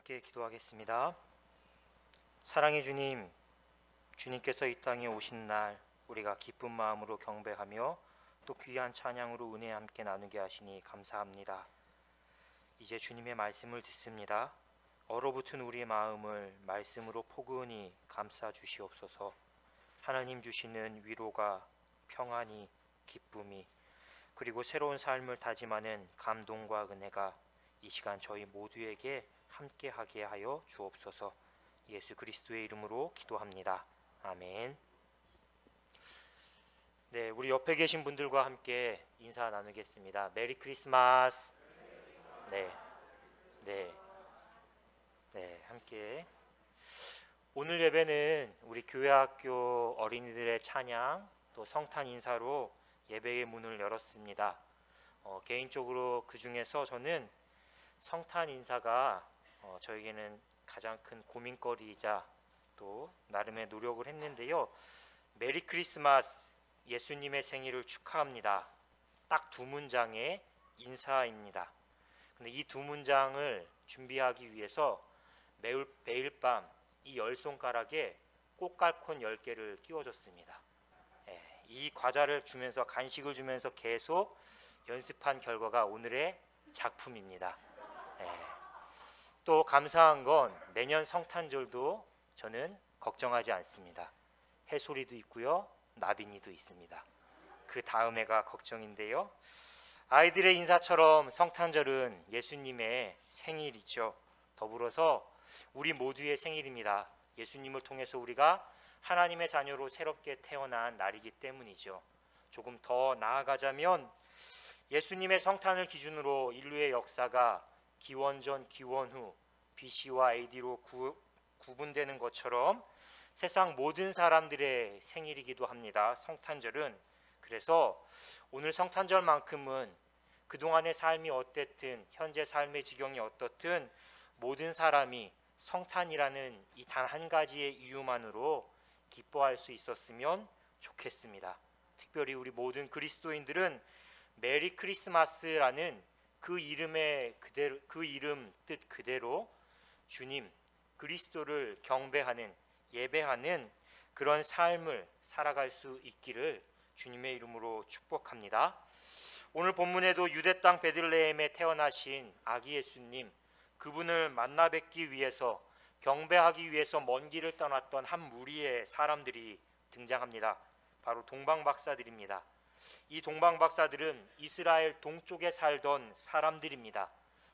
함께 기도하겠습니다. 사랑의 주님, 주님께서 이 땅에 오신 날 우리가 기쁜 마음으로 경배하며 또 귀한 찬양으로 은혜 함께 나누게 하시니 감사합니다. 이제 주님의 말씀을 듣습니다. 얼어붙은 우리의 마음을 말씀으로 포근히 감싸 주시옵소서. 하나님 주시는 위로가, 평안이, 기쁨이, 그리고 새로운 삶을 다짐하는 감동과 은혜가 이 시간 저희 모두에게 함께하게 하여 주옵소서. 예수 그리스도의 이름으로 기도합니다. 아멘. 네, 우리 옆에 계신 분들과 함께 인사 나누겠습니다. 메리 크리스마스. 네, 함께. 오늘 예배는 우리 교회학교 어린이들의 찬양 또 성탄 인사로 예배의 문을 열었습니다. 개인적으로 그 중에서 저는 성탄 인사가 저에게는 가장 큰 고민거리이자 또 나름의 노력을 했는데요. 메리 크리스마스, 예수님의 생일을 축하합니다. 딱 두 문장의 인사입니다. 근데 이 두 문장을 준비하기 위해서 매일 밤 이 10손가락에 꽃갈콘 10개를 끼워줬습니다. 이 과자를 주면서, 간식을 주면서 계속 연습한 결과가 오늘의 작품입니다. 또 감사한 건 매년 성탄절도 저는 걱정하지 않습니다. 해소리도 있고요, 나빈이도 있습니다. 그 다음 해가 걱정인데요. 아이들의 인사처럼 성탄절은 예수님의 생일이죠. 더불어서 우리 모두의 생일입니다. 예수님을 통해서 우리가 하나님의 자녀로 새롭게 태어난 날이기 때문이죠. 조금 더 나아가자면 예수님의 성탄을 기준으로 인류의 역사가 기원전, 기원후, BC와 AD로 구분되는 것처럼 세상 모든 사람들의 생일이기도 합니다. 성탄절은. 그래서 오늘 성탄절만큼은 그동안의 삶이 어땠든 현재 삶의 지경이 어떻든 모든 사람이 성탄이라는 이 단 한 가지의 이유만으로 기뻐할 수 있었으면 좋겠습니다. 특별히 우리 모든 그리스도인들은 메리 크리스마스라는 그 이름 뜻 그대로 주님 그리스도를 경배하는, 예배하는 그런 삶을 살아갈 수 있기를 주님의 이름으로 축복합니다. 오늘 본문에도 유대 땅 베들레헴에 태어나신 아기 예수님, 그분을 만나 뵙기 위해서, 경배하기 위해서 먼 길을 떠났던 한 무리의 사람들이 등장합니다. 바로 동방박사들입니다. 이 동방박사들은 이스라엘 동쪽에 살던 사람들입니다.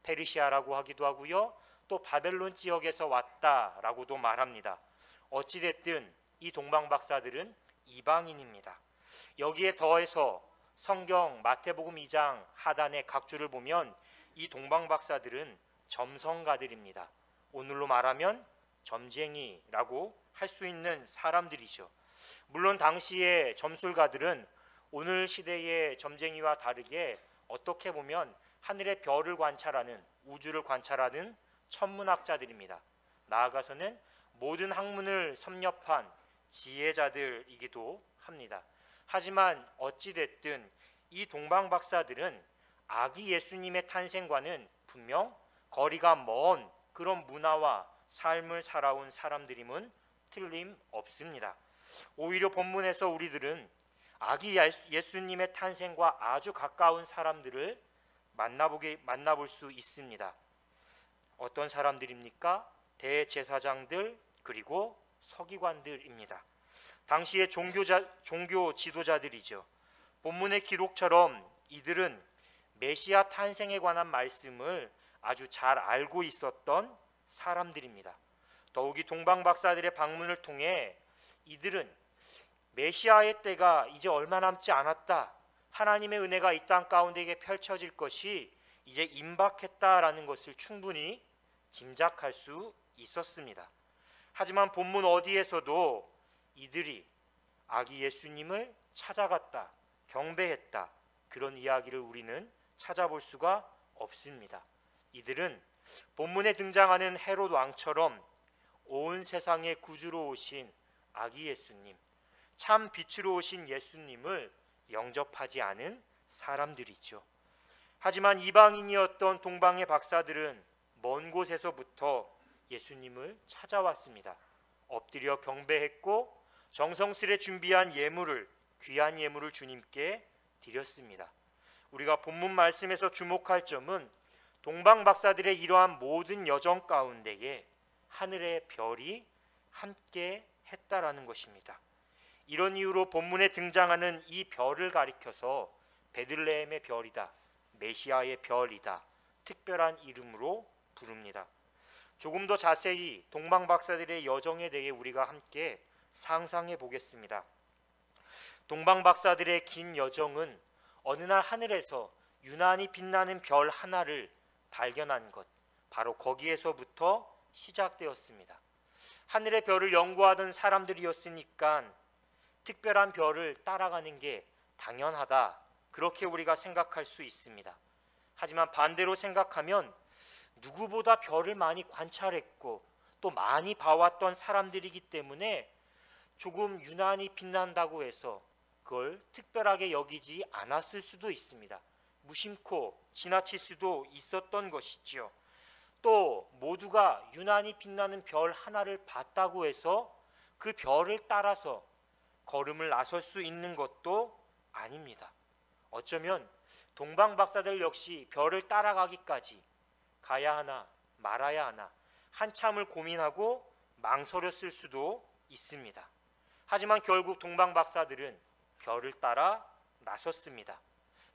페르시아라고 하기도 하고요, 또 바벨론 지역에서 왔다라고도 말합니다. 어찌됐든 이 동방박사들은 이방인입니다. 여기에 더해서 성경 마태복음 2장 하단의 각주를 보면 이 동방박사들은 점성가들입니다. 오늘로 말하면 점쟁이라고 할 수 있는 사람들이죠. 물론 당시의 점술가들은 오늘 시대의 점쟁이와 다르게 어떻게 보면 하늘의 별을 관찰하는, 우주를 관찰하는 천문학자들입니다. 나아가서는 모든 학문을 섭렵한 지혜자들이기도 합니다. 하지만 어찌됐든 이 동방박사들은 아기 예수님의 탄생과는 분명 거리가 먼 그런 문화와 삶을 살아온 사람들임은 틀림없습니다. 오히려 본문에서 우리들은 아기 예수님의 탄생과 아주 가까운 사람들을 만나볼 수 있습니다. 어떤 사람들입니까? 대제사장들 그리고 서기관들입니다. 당시의 종교 지도자들이죠. 본문의 기록처럼 이들은 메시아 탄생에 관한 말씀을 아주 잘 알고 있었던 사람들입니다. 더욱이 동방박사들의 방문을 통해 이들은 메시아의 때가 이제 얼마 남지 않았다, 하나님의 은혜가 이 땅 가운데에 펼쳐질 것이 이제 임박했다라는 것을 충분히 짐작할 수 있었습니다. 하지만 본문 어디에서도 이들이 아기 예수님을 찾아갔다, 경배했다, 그런 이야기를 우리는 찾아볼 수가 없습니다. 이들은 본문에 등장하는 헤롯 왕처럼 온 세상의 구주로 오신 아기 예수님, 참 빛으로 오신 예수님을 영접하지 않은 사람들이죠. 하지만 이방인이었던 동방의 박사들은 먼 곳에서부터 예수님을 찾아왔습니다. 엎드려 경배했고 정성스레 준비한 예물을, 귀한 예물을 주님께 드렸습니다. 우리가 본문 말씀에서 주목할 점은 동방박사들의 이러한 모든 여정 가운데에 하늘의 별이 함께 했다라는 것입니다. 이런 이유로 본문에 등장하는 이 별을 가리켜서 베들레헴의 별이다, 메시아의 별이다, 특별한 이름으로 부릅니다. 조금 더 자세히 동방박사들의 여정에 대해 우리가 함께 상상해 보겠습니다. 동방박사들의 긴 여정은 어느 날 하늘에서 유난히 빛나는 별 하나를 발견한 것, 바로 거기에서부터 시작되었습니다. 하늘의 별을 연구하던 사람들이었으니까 특별한 별을 따라가는 게 당연하다, 그렇게 우리가 생각할 수 있습니다. 하지만 반대로 생각하면 누구보다 별을 많이 관찰했고 또 많이 봐왔던 사람들이기 때문에 조금 유난히 빛난다고 해서 그걸 특별하게 여기지 않았을 수도 있습니다. 무심코 지나칠 수도 있었던 것이지요. 또 모두가 유난히 빛나는 별 하나를 봤다고 해서 그 별을 따라서 걸음을 나설 수 있는 것도 아닙니다. 어쩌면 동방박사들 역시 별을 따라가기까지 가야 하나 말아야 하나 한참을 고민하고 망설였을 수도 있습니다. 하지만 결국 동방박사들은 별을 따라 나섰습니다.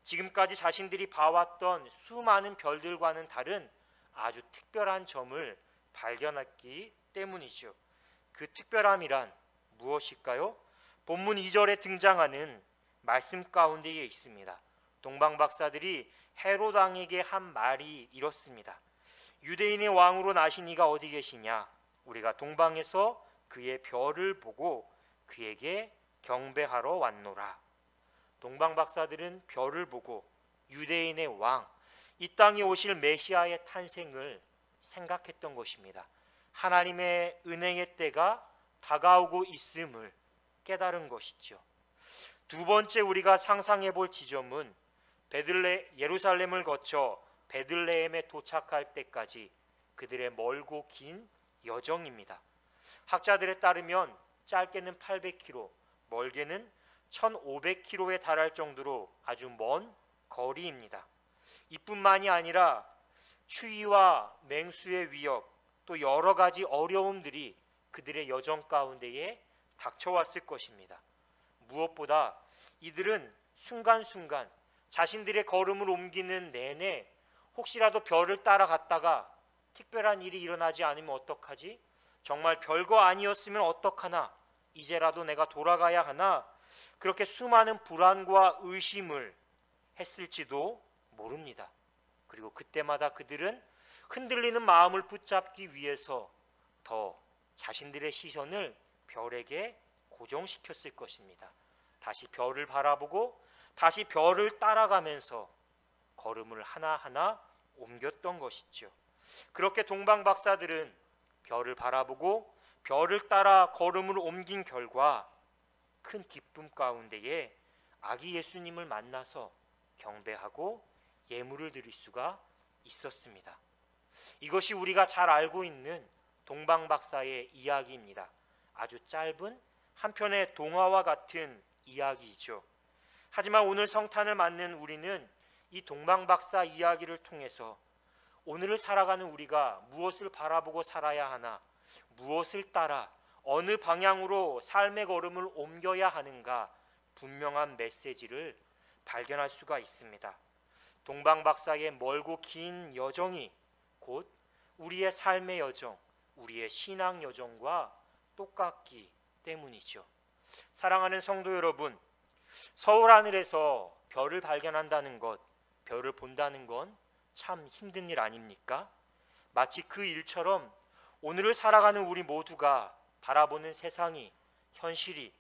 지금까지 자신들이 봐왔던 수많은 별들과는 다른 아주 특별한 점을 발견했기 때문이죠. 그 특별함이란 무엇일까요? 본문 2절에 등장하는 말씀 가운데에 있습니다. 동방박사들이 헤롯 왕에게 한 말이 이렇습니다. 유대인의 왕으로 나신 이가 어디 계시냐? 우리가 동방에서 그의 별을 보고 그에게 경배하러 왔노라. 동방박사들은 별을 보고 유대인의 왕, 이 땅에 오실 메시아의 탄생을 생각했던 것입니다. 하나님의 은혜의 때가 다가오고 있음을 깨달은 것이죠. 두 번째 우리가 상상해 볼 지점은 예루살렘을 거쳐 베들레헴에 도착할 때까지 그들의 멀고 긴 여정입니다. 학자들에 따르면 짧게는 800km, 멀게는 1500km에 달할 정도로 아주 먼 거리입니다. 이뿐만이 아니라 추위와 맹수의 위협, 또 여러 가지 어려움들이 그들의 여정 가운데에 닥쳐왔을 것입니다. 무엇보다 이들은 순간순간 자신들의 걸음을 옮기는 내내 혹시라도 별을 따라갔다가 특별한 일이 일어나지 않으면 어떡하지? 정말 별거 아니었으면 어떡하나? 이제라도 내가 돌아가야 하나? 그렇게 수많은 불안과 의심을 했을지도 모릅니다. 그리고 그때마다 그들은 흔들리는 마음을 붙잡기 위해서 더 자신들의 시선을 별에게 고정시켰을 것입니다. 다시 별을 바라보고 다시 별을 따라가면서 걸음을 하나하나 옮겼던 것이죠. 그렇게 동방박사들은 별을 바라보고 별을 따라 걸음을 옮긴 결과 큰 기쁨 가운데에 아기 예수님을 만나서 경배하고 예물을 드릴 수가 있었습니다. 이것이 우리가 잘 알고 있는 동방박사의 이야기입니다. 아주 짧은 한편의 동화와 같은 이야기이죠. 하지만 오늘 성탄을 맞는 우리는 이 동방박사 이야기를 통해서 오늘을 살아가는 우리가 무엇을 바라보고 살아야 하나, 무엇을 따라 어느 방향으로 삶의 걸음을 옮겨야 하는가 분명한 메시지를 발견할 수가 있습니다. 동방박사의 멀고 긴 여정이 곧 우리의 삶의 여정, 우리의 신앙 여정과 똑같기 때문이죠. 사랑하는 성도 여러분, 서울 하늘에서 별을 발견한다는 것, 별을 본다는 건 참 힘든 일 아닙니까? 마치 그 일처럼 오늘을 살아가는 우리 모두가 바라보는 세상이, 현실이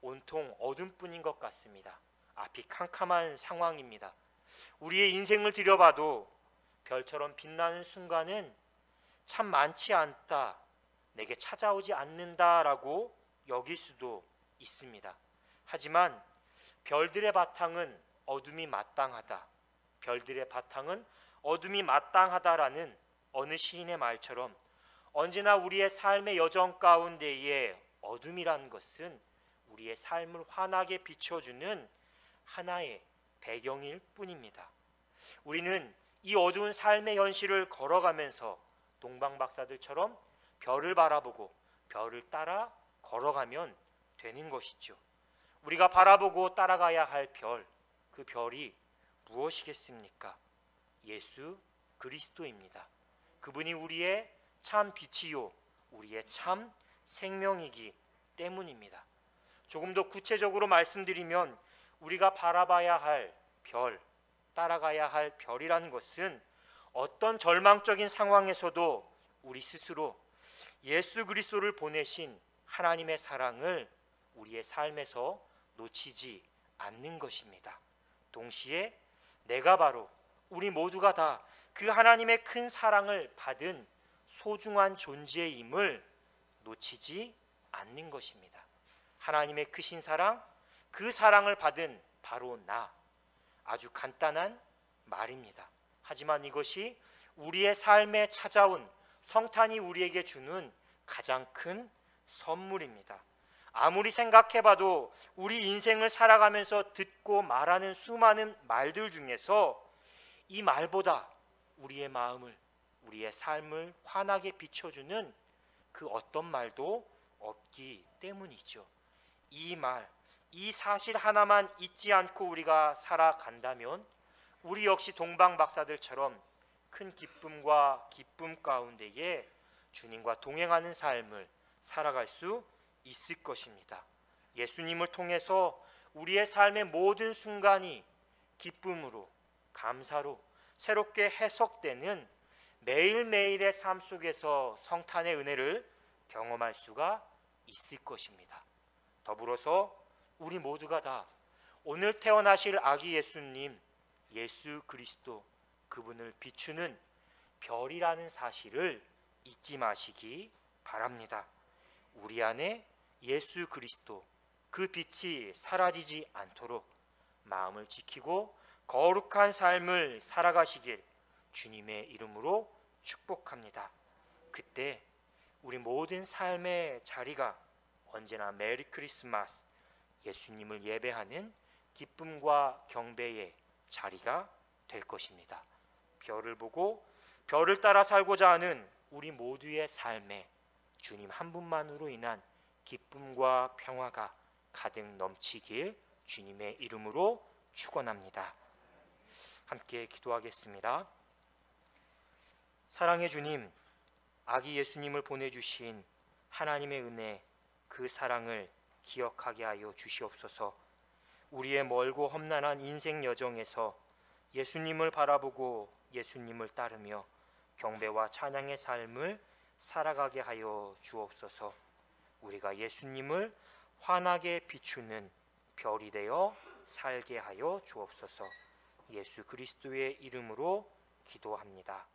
온통 어둠뿐인 것 같습니다. 앞이 캄캄한 상황입니다. 우리의 인생을 들여봐도 별처럼 빛나는 순간은 참 많지 않다, 내게 찾아오지 않는다라고 여길 수도 있습니다. 하지만 별들의 바탕은 어둠이 마땅하다, 별들의 바탕은 어둠이 마땅하다라는 어느 시인의 말처럼 언제나 우리의 삶의 여정 가운데에 어둠이란 것은 우리의 삶을 환하게 비춰주는 하나의 배경일 뿐입니다. 우리는 이 어두운 삶의 현실을 걸어가면서 동방박사들처럼 별을 바라보고 별을 따라 걸어가면 되는 것이죠. 우리가 바라보고 따라가야 할 별, 그 별이 무엇이겠습니까? 예수 그리스도입니다. 그분이 우리의 참 빛이요 우리의 참 생명이기 때문입니다. 조금 더 구체적으로 말씀드리면 우리가 바라봐야 할 별, 따라가야 할 별이라는 것은 어떤 절망적인 상황에서도 우리 스스로 예수 그리스도를 보내신 하나님의 사랑을 우리의 삶에서 놓치지 않는 것입니다. 동시에 내가 바로 우리 모두가 다 그 하나님의 큰 사랑을 받은 소중한 존재임을 놓치지 않는 것입니다. 하나님의 크신 사랑, 그 사랑을 받은 바로 나. 아주 간단한 말입니다. 하지만 이것이 우리의 삶에 찾아온 성탄이 우리에게 주는 가장 큰 선물입니다. 아무리 생각해봐도 우리 인생을 살아가면서 듣고 말하는 수많은 말들 중에서 이 말보다 우리의 마음을, 우리의 삶을 환하게 비춰주는 그 어떤 말도 없기 때문이죠. 이 말, 이 사실 하나만 잊지 않고 우리가 살아간다면 우리 역시 동방박사들처럼 큰 기쁨과 기쁨 가운데에 주님과 동행하는 삶을 살아갈 수 있을 것입니다. 예수님을 통해서 우리의 삶의 모든 순간이 기쁨으로, 감사로 새롭게 해석되는 매일매일의 삶 속에서 성탄의 은혜를 경험할 수가 있을 것입니다. 더불어서 우리 모두가 다 오늘 태어나실 아기 예수님, 예수 그리스도, 그분을 비추는 별이라는 사실을 잊지 마시기 바랍니다. 우리 안에 예수 그리스도, 그 빛이 사라지지 않도록 마음을 지키고 거룩한 삶을 살아가시길 주님의 이름으로 축복합니다. 그때 우리 모든 삶의 자리가 언제나 메리 크리스마스, 예수님을 예배하는 기쁨과 경배의 자리가 될 것입니다. 별을 보고 별을 따라 살고자 하는 우리 모두의 삶에 주님 한 분만으로 인한 기쁨과 평화가 가득 넘치길 주님의 이름으로 축원합니다. 함께 기도하겠습니다. 사랑의 주님, 아기 예수님을 보내주신 하나님의 은혜, 그 사랑을 기억하게 하여 주시옵소서. 우리의 멀고 험난한 인생 여정에서 예수님을 바라보고 예수님을 따르며 경배와 찬양의 삶을 살아가게 하여 주옵소서. 우리가 예수님을 환하게 비추는 별이 되어 살게 하여 주옵소서. 예수 그리스도의 이름으로 기도합니다.